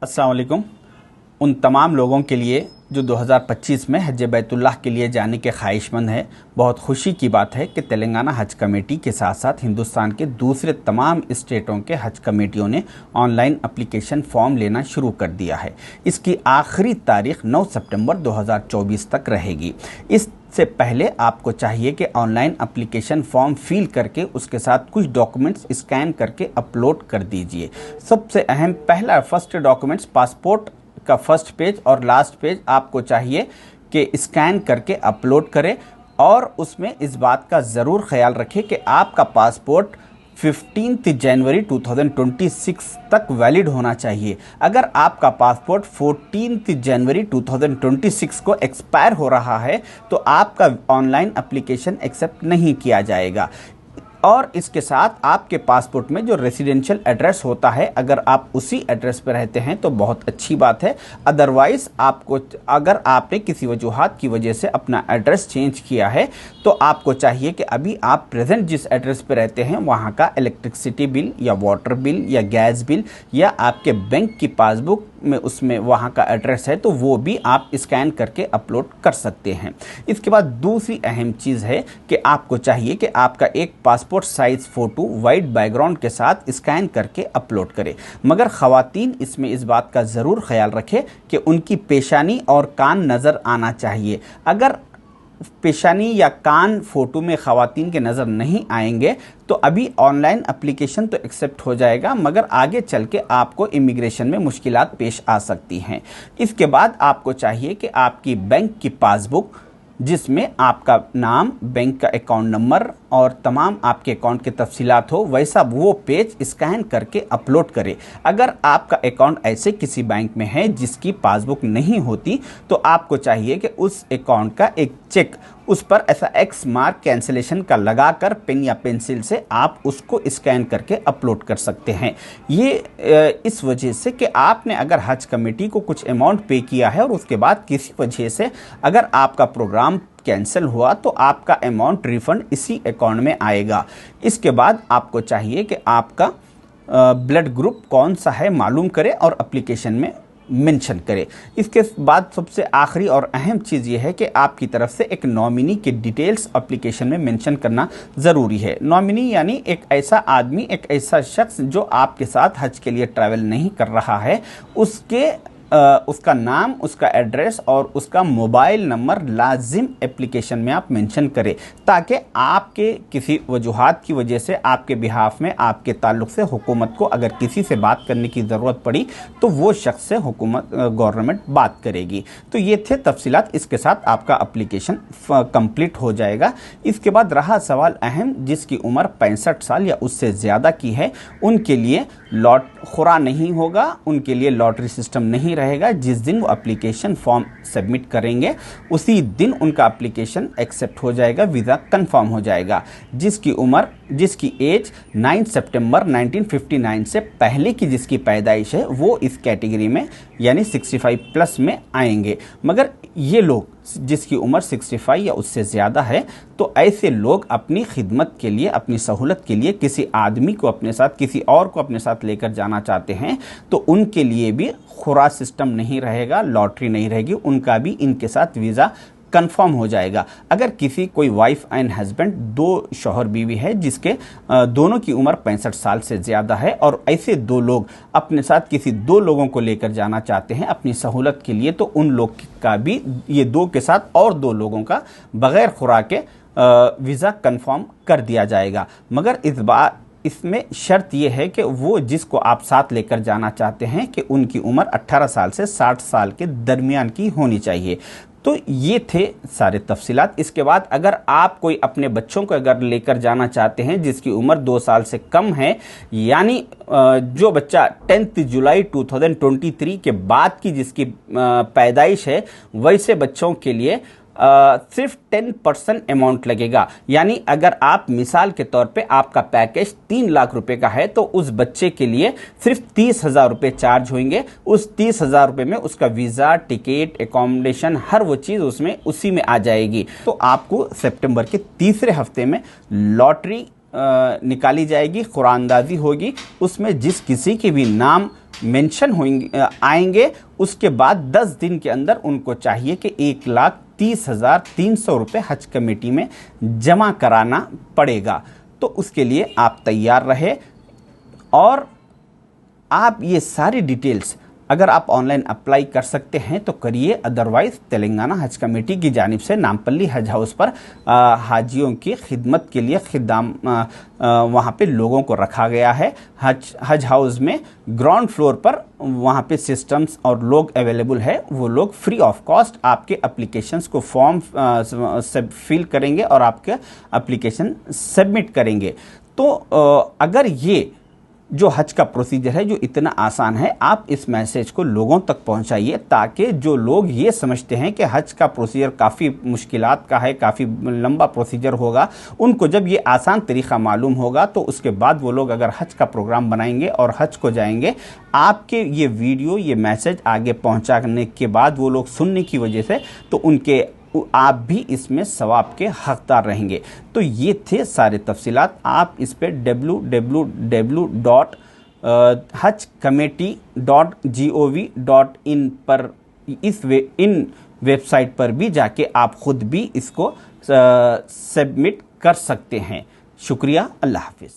अस्सलाम वालेकुम। उन तमाम लोगों के लिए जो 2025 में हज बैतुल्लाह के लिए जाने के ख्वाहिशमंद हैं, बहुत खुशी की बात है कि तेलंगाना हज कमेटी के साथ साथ हिंदुस्तान के दूसरे तमाम स्टेटों के हज कमेटियों ने ऑनलाइन एप्लीकेशन फॉर्म लेना शुरू कर दिया है। इसकी आखिरी तारीख 9 सितंबर 2024 तक रहेगी। इससे पहले आपको चाहिए कि ऑनलाइन एप्लीकेशन फॉर्म फिल करके उसके साथ कुछ डॉक्यूमेंट्स स्कैन करके अपलोड कर दीजिए। सबसे अहम फर्स्ट डॉक्यूमेंट्स पासपोर्ट का फर्स्ट पेज और लास्ट पेज आपको चाहिए कि स्कैन करके अपलोड करें, और उसमें इस बात का ज़रूर ख्याल रखें कि आपका पासपोर्ट 15 जनवरी 2026 तक वैलिड होना चाहिए। अगर आपका पासपोर्ट 14 जनवरी 2026 को एक्सपायर हो रहा है तो आपका ऑनलाइन एप्लीकेशन एक्सेप्ट नहीं किया जाएगा। और इसके साथ आपके पासपोर्ट में जो रेसिडेंशियल एड्रेस होता है, अगर आप उसी एड्रेस पर रहते हैं तो बहुत अच्छी बात है। अदरवाइज़ अगर आपने किसी वजूहात की वजह से अपना एड्रेस चेंज किया है तो आपको चाहिए कि अभी आप प्रेजेंट जिस एड्रेस पर रहते हैं वहाँ का इलेक्ट्रिसिटी बिल या वाटर बिल या गैस बिल या आपके बैंक की पासबुक में उसमें वहाँ का एड्रेस है तो वो भी आप स्कैन करके अपलोड कर सकते हैं। इसके बाद दूसरी अहम चीज़ है कि आपको चाहिए कि आपका एक passport size photo white background के साथ स्कैन करके अपलोड करें। मगर ख़वातीन इसमें इस बात का ज़रूर ख्याल रखें कि उनकी पेशानी और कान नज़र आना चाहिए। अगर पेशानी या कान फ़ोटो में ख़वातीन के नज़र नहीं आएंगे तो अभी ऑनलाइन एप्लीकेशन तो एक्सेप्ट हो जाएगा, मगर आगे चल के आपको इमिग्रेशन में मुश्किलात पेश आ सकती हैं। इसके बाद आपको चाहिए कि आपकी बैंक की पासबुक जिसमें आपका नाम, बैंक का अकाउंट नंबर और तमाम आपके अकाउंट के तफसीलात हो, वैसा वो पेज स्कैन करके अपलोड करें। अगर आपका अकाउंट ऐसे किसी बैंक में है जिसकी पासबुक नहीं होती तो आपको चाहिए कि उस अकाउंट का एक चेक उस पर ऐसा एक्स मार्क कैंसिलेशन का लगाकर पेन या पेंसिल से आप उसको स्कैन करके अपलोड कर सकते हैं। ये इस वजह से कि आपने अगर हज कमेटी को कुछ अमाउंट पे किया है और उसके बाद किसी वजह से अगर आपका प्रोग्राम कैंसिल हुआ तो आपका अमाउंट रिफंड इसी अकाउंट में आएगा। इसके बाद आपको चाहिए कि आपका ब्लड ग्रुप कौन सा है मालूम करें और एप्लीकेशन में मेंशन करें। इसके बाद सबसे आखिरी और अहम चीज़ ये है कि आपकी तरफ से एक नॉमिनी की डिटेल्स एप्लीकेशन में मेंशन करना ज़रूरी है। नॉमिनी यानी एक ऐसा आदमी, एक ऐसा शख्स जो आपके साथ हज के लिए ट्रैवल नहीं कर रहा है, उसका नाम, उसका एड्रेस और उसका मोबाइल नंबर लाजिम एप्लीकेशन में आप मेंशन करें, ताकि आपके किसी वजूहात की वजह से आपके बिहाफ में, आपके ताल्लुक़ से हुकूमत को अगर किसी से बात करने की ज़रूरत पड़ी तो वो शख्स से गवर्नमेंट बात करेगी। तो ये थे तफसीलात, इसके साथ आपका एप्लीकेशन कंप्लीट हो जाएगा। इसके बाद रहा सवाल अहम, जिसकी उम्र 65 साल या उससे ज़्यादा की है, उनके लिए खुरा नहीं होगा, उनके लिए लॉटरी सिस्टम नहीं रहेगा। जिस दिन वो एप्लीकेशन फॉर्म सबमिट करेंगे उसी दिन उनका एप्लीकेशन एक्सेप्ट हो जाएगा, वीज़ा कंफर्म हो जाएगा। जिसकी एज 9 सितंबर 1959 से पहले की जिसकी पैदाइश है वो इस कैटेगरी में यानी 65 प्लस में आएंगे। मगर ये लोग जिसकी उम्र 65 या उससे ज़्यादा है, तो ऐसे लोग अपनी खिदमत के लिए, अपनी सहूलत के लिए किसी आदमी को अपने साथ, किसी और को अपने साथ लेकर जाना चाहते हैं तो उनके लिए भी खुरा सिस्टम नहीं रहेगा, लॉटरी नहीं रहेगी, उनका भी इनके साथ वीज़ा कंफर्म हो जाएगा। अगर कोई वाइफ एंड हस्बैंड, दो शौहर बीवी है जिसके दोनों की उम्र 65 साल से ज़्यादा है और ऐसे दो लोग अपने साथ किसी दो लोगों को लेकर जाना चाहते हैं अपनी सहूलत के लिए, तो उन लोग का भी ये दो के साथ और दो लोगों का बग़ैर खुराक के वीज़ा कंफर्म कर दिया जाएगा। मगर इसमें शर्त यह है कि वो जिसको आप साथ लेकर जाना चाहते हैं कि उनकी उम्र 18 साल से 60 साल के दरमियान की होनी चाहिए। तो ये थे सारे तफसीलात। इसके बाद अगर आप कोई अपने बच्चों को अगर लेकर जाना चाहते हैं जिसकी उम्र 2 साल से कम है, यानी जो बच्चा 10 जुलाई 2023 के बाद की जिसकी पैदाइश है, वैसे बच्चों के लिए सिर्फ 10% अमाउंट लगेगा। यानी अगर आप मिसाल के तौर पे आपका पैकेज 3 लाख रुपए का है तो उस बच्चे के लिए सिर्फ 30,000 रुपये चार्ज होंगे। उस 30,000 रुपये में उसका वीज़ा, टिकट, एकोमोडेशन, हर वो चीज़ उसमें उसी में आ जाएगी। तो आपको सितंबर के तीसरे हफ्ते में लॉटरी निकाली जाएगी, कुरानंदाजी होगी। उसमें जिस किसी के भी नाम मेंशन होंगे आएंगे, उसके बाद 10 दिन के अंदर उनको चाहिए कि 1,30,300 रुपये हज कमेटी में जमा कराना पड़ेगा। तो उसके लिए आप तैयार रहे और आप ये सारी डिटेल्स अगर आप ऑनलाइन अप्लाई कर सकते हैं तो करिए, अदरवाइज़ तेलंगाना हज कमेटी की जानिब से नामपल्ली हज हाउस पर हाजियों की खिदमत के लिए वहाँ पे लोगों को रखा गया है। हज हाउस में ग्राउंड फ्लोर पर वहाँ पे सिस्टम्स और लोग अवेलेबल है। वो लोग फ्री ऑफ कॉस्ट आपके एप्लीकेशंस को फॉर्म से फिल करेंगे और आपके एप्लीकेशन सबमिट करेंगे। तो अगर ये जो हज का प्रोसीजर है जो इतना आसान है, आप इस मैसेज को लोगों तक पहुंचाइए ताकि जो लोग ये समझते हैं कि हज का प्रोसीजर काफ़ी मुश्किलात का है, काफ़ी लंबा प्रोसीजर होगा, उनको जब ये आसान तरीक़ा मालूम होगा तो उसके बाद वो लोग अगर हज का प्रोग्राम बनाएंगे और हज को जाएंगे, आपके ये वीडियो ये मैसेज आगे पहुँचाने के बाद वो लोग सुनने की वजह से तो उनके आप भी इसमें सवाब के हकदार रहेंगे। तो ये थे सारे तफसीलात। आप इस पे www.hajcommittee.gov.in पर इन वेबसाइट पर भी जाके आप ख़ुद भी इसको सबमिट कर सकते हैं। शुक्रिया, अल्लाह हाफिज़।